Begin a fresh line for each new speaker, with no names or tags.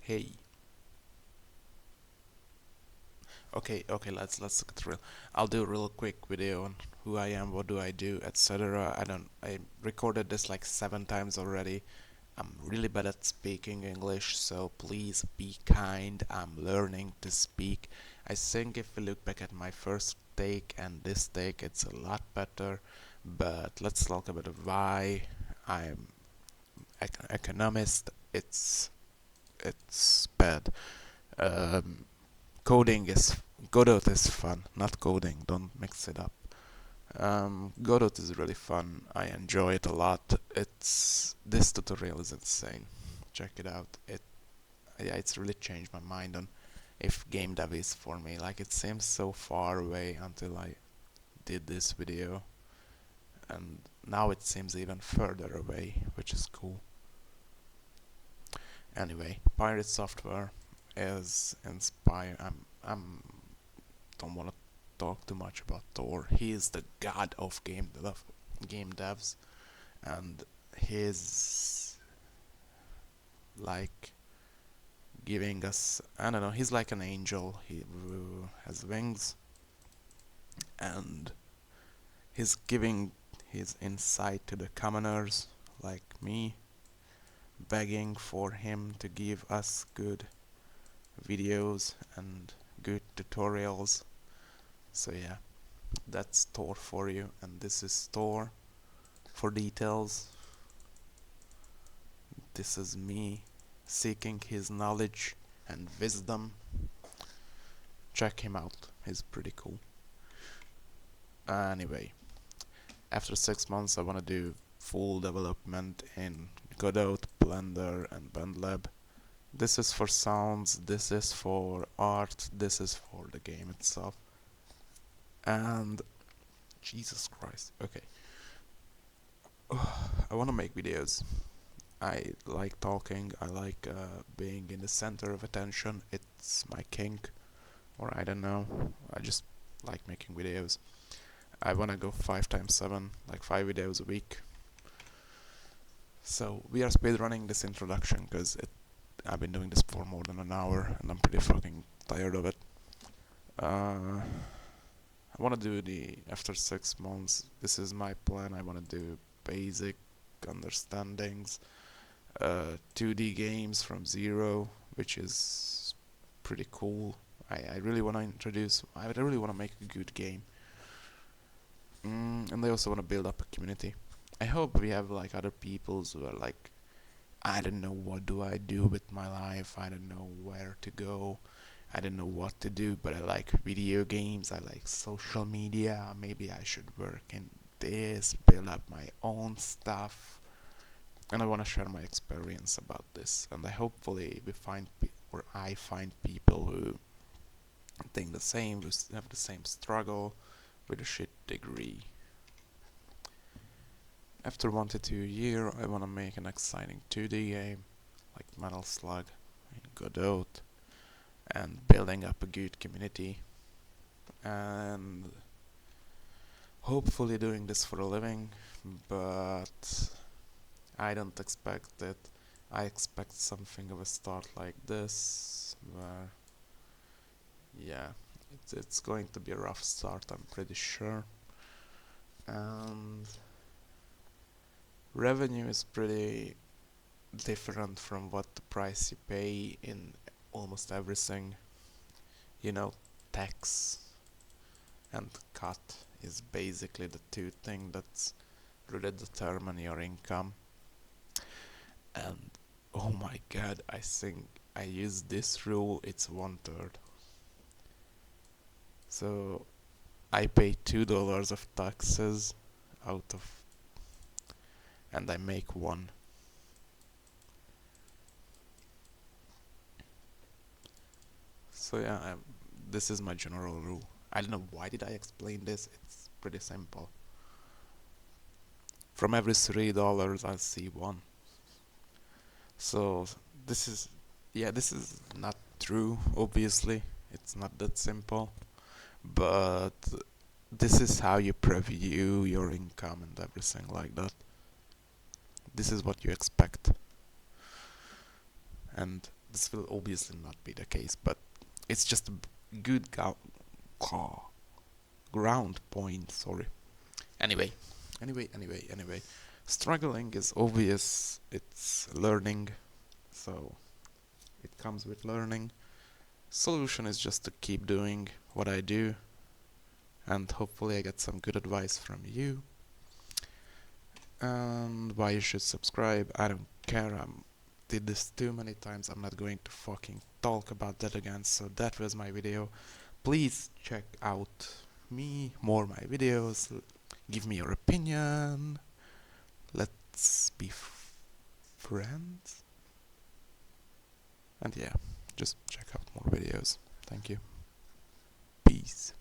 Hey. Okay, let's get real. I'll do a real quick video on who I am, what do I do, etc. I recorded this like 7 times already. I'm really bad at speaking English, so please be kind. I'm learning to speak. I think if we look back at my first take and this take, it's a lot better. But let's talk about why I'm economist. It's bad. Um, Coding is Godot is fun, not coding. Don't mix it up. Godot is really fun. I enjoy it a lot. This tutorial is insane. Check it out. It's really changed my mind on if game dev is for me. Like it seems so far away until I did this video, and now it seems even further away, which is cool. Anyway, Pirate Software is inspired. I'm don't want to talk too much about Thor. He is the god of game devs, and he's like giving us, I don't know, he's like an angel. He has wings, and he's giving his insight to the commoners like me, begging for him to give us good videos and good tutorials. So yeah, that's Thor for you, and this is Thor for details. This is me seeking his knowledge and wisdom. Check him out, he's pretty cool. Anyway, after 6 months I wanna do full development in Godot, Blender and Bandlab. This is for sounds, this is for art, this is for the game itself. And Jesus Christ, okay. I wanna make videos. I like talking, I like being in the center of attention. It's my kink, or I don't know. I just like making videos. I wanna go 5x7, like 5 videos a week. So we are speedrunning this introduction because I've been doing this for more than an hour and I'm pretty fucking tired of it. I wanna do after 6 months, this is my plan. I wanna do basic understandings, 2D games from zero, which is pretty cool. I really want to really want to make a good game. And I also want to build up a community. I hope we have like other peoples who are like, I don't know, what do I do with my life? I don't know where to go. I don't know what to do, but I like video games. I like social media. Maybe I should work in this, build up my own stuff. And I want to share my experience about this, and hopefully I find people who think the same, who have the same struggle with a shit degree. After 1 to 2 years, I want to make an exciting 2D game like Metal Slug in Godot, and building up a good community, and hopefully doing this for a living, but I don't expect it. I expect something of a start like this, where, yeah, it's going to be a rough start, I'm pretty sure. And revenue is pretty different from what the price you pay in almost everything. You know, tax and cut is basically the two things that's really determine your income. And oh my god, I think I use this rule, it's 1/3. So I pay $2 of taxes out of, and I make 1. So yeah, this is my general rule. I don't know why did I explain this, it's pretty simple. From every $3 I see 1. So this is, yeah, this is not true, obviously. It's not that simple. But this is how you preview your income and everything like that. This is what you expect. And This will obviously not be the case, but it's just a good ground point, sorry. Anyway, anyway. Struggling is obvious, it's learning, so it comes with learning. Solution is just to keep doing what I do, and hopefully I get some good advice from you. And why you should subscribe, I don't care, I did this too many times, I'm not going to fucking talk about that again, so that was my video. Please check out me, more my videos, give me your opinion, let's be friends, and yeah, just check out more videos. Thank you. Peace.